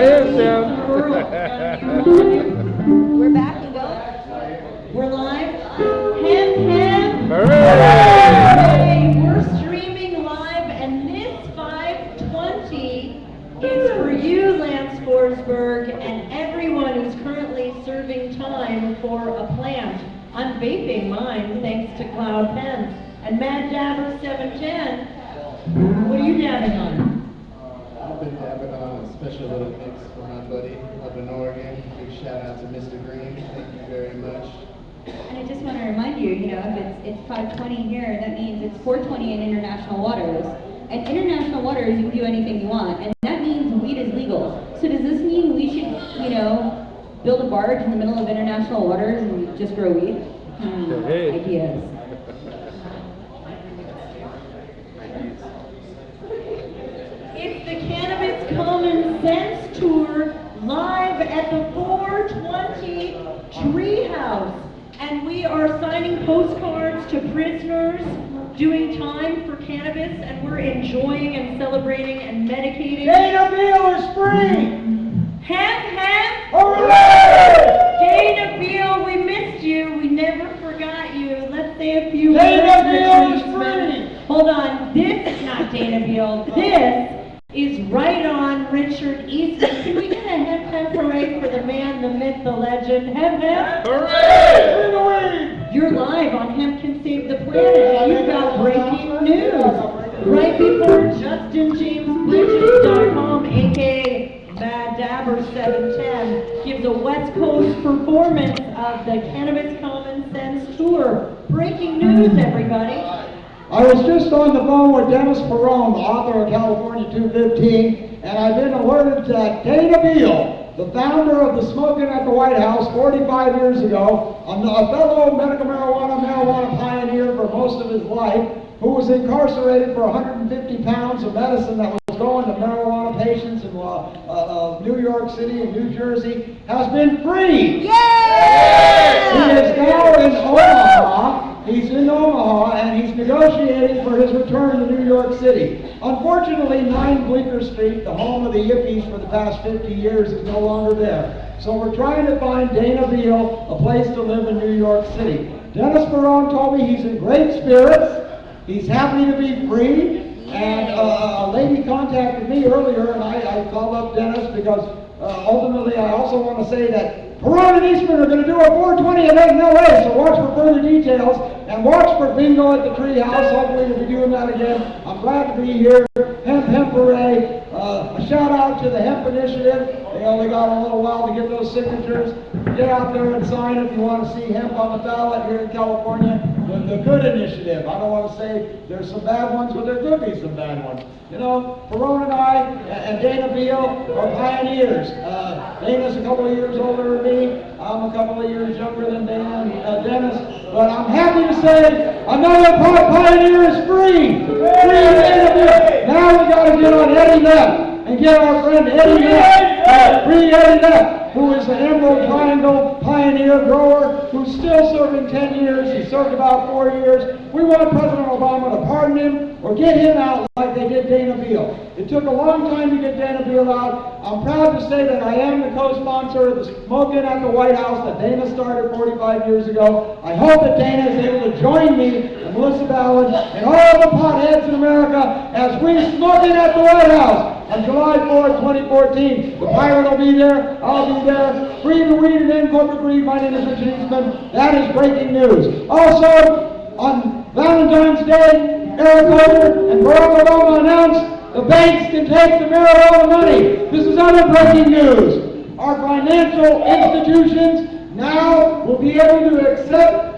We're back and go. We're live. Hem. Hooray! We're streaming live, and this 520 is for you, Lance Forsberg, and everyone who's currently serving time for a plant. I'm vaping mine thanks to Cloud Pens. And Mad Dabber 710, what are you dabbing on? I've been dabbing on a special little mix for my buddy up in Oregon. Big shout out to Mr. Green. Thank you very much. And I just want to remind you, if it's 520 here, that means it's 420 in international waters. And international waters, you can do anything you want, and that means weed is legal. So does this mean we should, build a barge in the middle of international waters and just grow weed? Ideas. It's the Cannabis Common Sense Tour live at the 420 Treehouse. And we are signing postcards to prisoners doing time for cannabis, and we're enjoying and celebrating and medicating. Dana Beal is free! Hemp! Hooray! Dana Beal, we missed you. We never forgot you. Let's say a few Dana words. Beal is free! Hold on, this is not Dana Beal. This is right on Richard Eastman. Can we get a hemp parade for the man, the myth, the legend? Hemp! Hooray! You're live on Hemp Can Save the Planet. You've got breaking news. Right before JustinJamesBridges.com, aka Mad Dabber 710, gives a West Coast performance of the Cannabis Common Sense Tour. Breaking news, everybody. I was just on the phone with Dennis Perone, the author of California 215, and I've been alerted that Dana Beal, the founder of the Smoking at the White House 45 years ago, a fellow medical marijuana pioneer for most of his life, who was incarcerated for 150 pounds of medicine that was going to marijuana patients in New York City and New Jersey, has been free. Yay! He is now in Omaha. He's in Omaha, and he's negotiating for his return to New York City. Unfortunately, 9 Bleecker Street, the home of the Yippies for the past 50 years, is no longer there. So we're trying to find Dana Beal a place to live in New York City. Dennis Perone told me he's in great spirits. He's happy to be free. And a lady contacted me earlier, and I called up Dennis because ultimately I also want to say that Perone and Eastman are going to do a 420 event in LA, so watch for further details, and watch for bingo at the Treehouse. Hopefully we'll be doing that again. I'm glad to be here. Hemp Hooray. A shout out to the Hemp Initiative. They only got a little while to get those signatures. Get out there and sign if you want to see hemp on the ballot here in California. The good initiative. I don't want to say there's some bad ones, but there could be some bad ones. Perone and I and Dana Beal are pioneers. Dana's a couple of years older than me. I'm a couple of years younger than Dana and Dennis. But I'm happy to say another pioneer is free. Free Dana Beal. Now we got to get on Eddie Neff and get our friend Eddie Neff. Free Eddie Neff, who is an Emerald Triangle pioneer grower who's still serving 10 years. He served about 4 years. We want President Obama to pardon him or get him out like they did Dana Beal. It took a long time to get Dana Beal out. I'm proud to say that I am the co-sponsor of the Smoking at the White House that Dana started 45 years ago. I hope that Dana is able to join me and Melissa Ballard and all the potheads in America as we smoking at the White House on July 4th, 2014. The pirate will be there. I'll be there. Free the weed and end corporate greed. My name is Richard Eastman. That is breaking news. Also, on Valentine's Day, Eric Holder and Barack Obama announced the banks can take the marijuana money. This is other breaking news. Our financial institutions now will be able to accept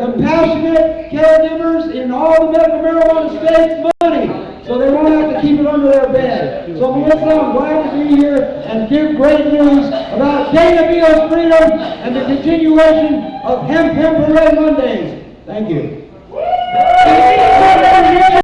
compassionate caregivers in all the medical marijuana states' money, so they won't have to keep it under their bed. So Melissa, I'm glad to be here and give great news about Dana Beal's freedom and the continuation of Hemp Hooray Mondays. Thank you.